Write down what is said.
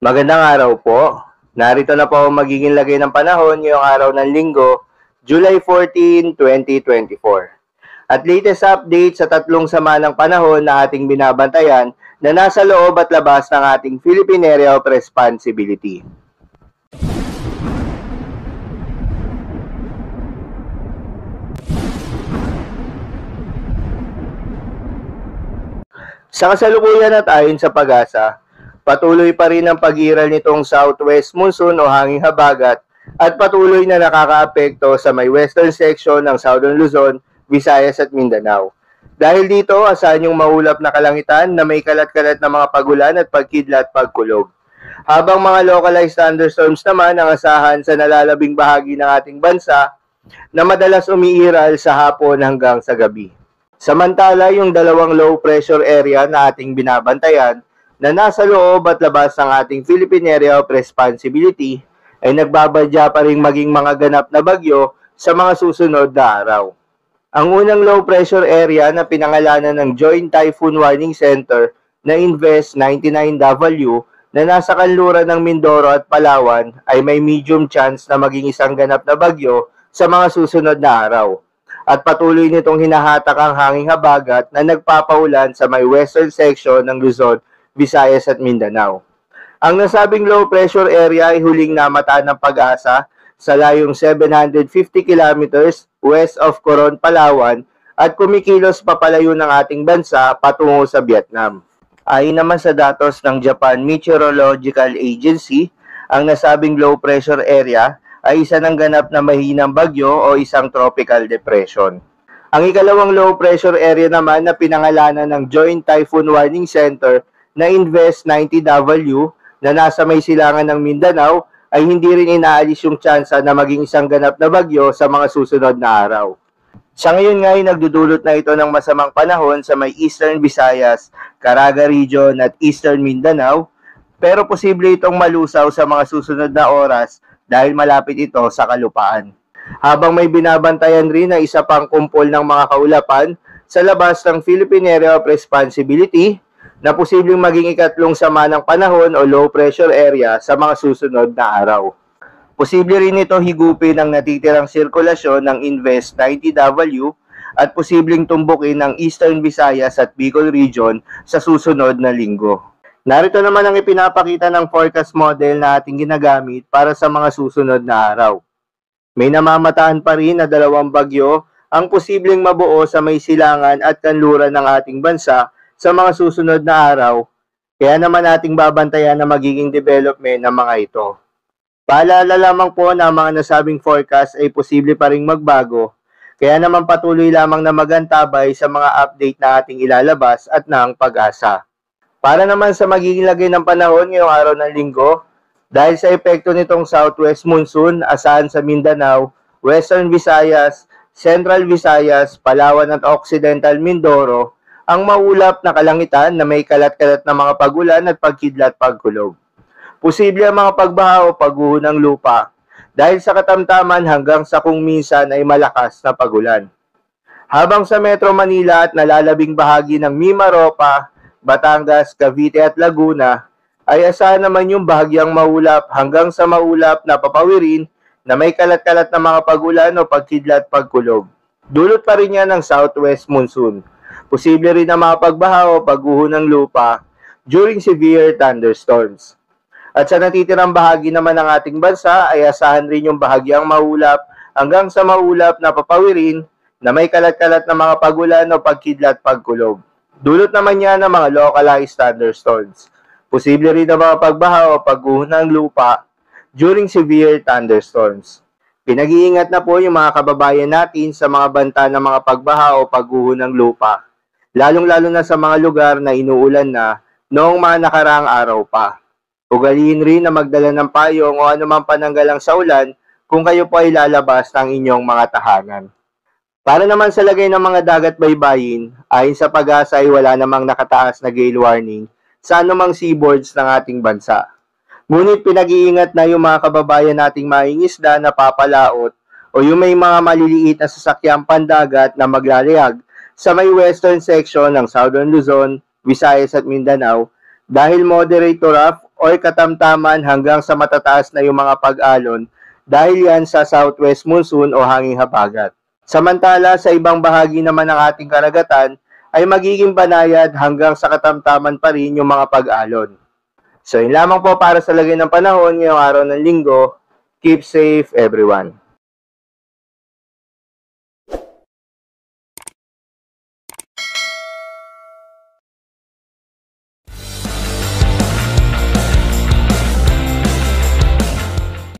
Magandang araw po. Narito na po ang magiging lagay ng panahon ngayong araw ng Linggo, July 14, 2024. At latest update sa tatlong sama ng panahon na ating binabantayan na nasa loob at labas ng ating Philippine Area of Responsibility. Sa kasalukuyan at ayon sa Pag-asa, patuloy pa rin ang pag-iral nitong southwest monsoon o hanging habagat at patuloy na nakakaapekto sa may western section ng Southern Luzon, Visayas at Mindanao. Dahil dito, asahan yung maulap na kalangitan na may kalat-kalat na mga pagulan at pagkidlat pagkulog. Habang mga localized thunderstorms naman ang asahan sa nalalabing bahagi ng ating bansa na madalas umiiral sa hapon hanggang sa gabi. Samantala, yung dalawang low pressure area na ating binabantayan na nasa loob at labas ng ating Philippine Area of Responsibility ay nagbabadya pa rin maging mga ganap na bagyo sa mga susunod na araw. Ang unang low pressure area na pinangalanan ng Joint Typhoon Warning Center na Invest 99W na nasa kanluran ng Mindoro at Palawan ay may medium chance na maging isang ganap na bagyo sa mga susunod na araw. At patuloy nitong hinahatak ang hanging habagat na nagpapaulan sa may western section ng Luzon, Visayas at Mindanao. Ang nasabing low pressure area ay huling namataan ng Pag-asa sa layong 750 kilometers west of Coron, Palawan at kumikilos papalayo ng ating bansa patungo sa Vietnam. Ayon naman sa datos ng Japan Meteorological Agency, ang nasabing low pressure area ay isa ng ganap na mahinang bagyo o isang tropical depression. Ang ikalawang low pressure area naman na pinangalanan ng Joint Typhoon Warning Center na Invest 90W na nasa may silangan ng Mindanao ay hindi rin inaalis yung tsansa na maging isang ganap na bagyo sa mga susunod na araw. Sa ngayon nga ay nagdudulot na ito ng masamang panahon sa may Eastern Visayas, Caraga Region at Eastern Mindanao, pero posible itong malusaw sa mga susunod na oras dahil malapit ito sa kalupaan. Habang may binabantayan rin na isa pang kumpol ng mga kaulapan sa labas ng Philippine Area of Responsibility na posibleng maging ikatlong sama ng panahon o low pressure area sa mga susunod na araw. Posible rin ito higupin ang natitirang sirkulasyon ng Invest 90W at posibleng tumbukin ng Eastern Visayas at Bicol Region sa susunod na linggo. Narito naman ang ipinapakita ng forecast model na ating ginagamit para sa mga susunod na araw. May namamataan pa rin na dalawang bagyo ang posibleng mabuo sa may silangan at kanluran ng ating bansa sa mga susunod na araw, kaya naman ating babantayan na magiging development ng mga ito. Paalala lamang po na ang mga nasabing forecast ay posible pa ring magbago, kaya naman patuloy lamang na magantabay sa mga update na ating ilalabas at ng Pag-asa. Para naman sa magiging lagay ng panahon ngayong araw ng Linggo, dahil sa epekto nitong southwest monsoon, asahan sa Mindanao, Western Visayas, Central Visayas, Palawan at Occidental Mindoro, ang maulap na kalangitan na may kalat-kalat na mga pagulan at pagkidlat pagkulog. Posible ang mga pagbaha o pagguho ng lupa dahil sa katamtaman hanggang sa kung minsan ay malakas na pagulan. Habang sa Metro Manila at nalalabing bahagi ng Mimaropa, Batangas, Cavite at Laguna ay asahan naman yung bahagyang maulap hanggang sa maulap na papawirin na may kalat-kalat na mga pagulan o pagkidlat pagkulog. Dulot pa rin yan ng southwest monsoon. Posible rin na mga pagbaha o pagguho ng lupa during severe thunderstorms. At sa natitirang bahagi naman ng ating bansa ay asahan rin yung bahagyang maulap hanggang sa maulap na papawirin na may kalat-kalat na mga pagulan o pagkidlat pagkulog. Dulot naman yan ng mga localized thunderstorms. Posible rin na mga pagbaha o pagguho ng lupa during severe thunderstorms. Pinag-iingat na po yung mga kababayan natin sa mga banta ng mga pagbaha o pagguho ng lupa, lalong-lalo na sa mga lugar na inuulan na noong mga nakaraang araw pa. Ugaliin rin na magdala ng payong o anumang pananggalang sa ulan kung kayo po ay lalabas ng inyong mga tahanan. Para naman sa lagay ng mga dagat baybayin, ayon sa Pag-asa ay wala namang nakataas na gale warning sa anumang seaboards ng ating bansa. Ngunit pinag-iingat na yung mga kababayan nating mangingisda na papalaot o yung may mga maliliit na sasakyang pandagat na maglalayag sa may western section ng Southern Luzon, Visayas at Mindanao dahil moderate to rough o katamtaman hanggang sa matataas na yung mga pag-alon dahil yan sa southwest monsoon o hanging habagat. Samantala sa ibang bahagi naman ng ating karagatan ay magiging banayad hanggang sa katamtaman pa rin yung mga pag-alon. So yun lamang po para sa lagay ng panahon ngayong araw ng linggo. Keep safe everyone.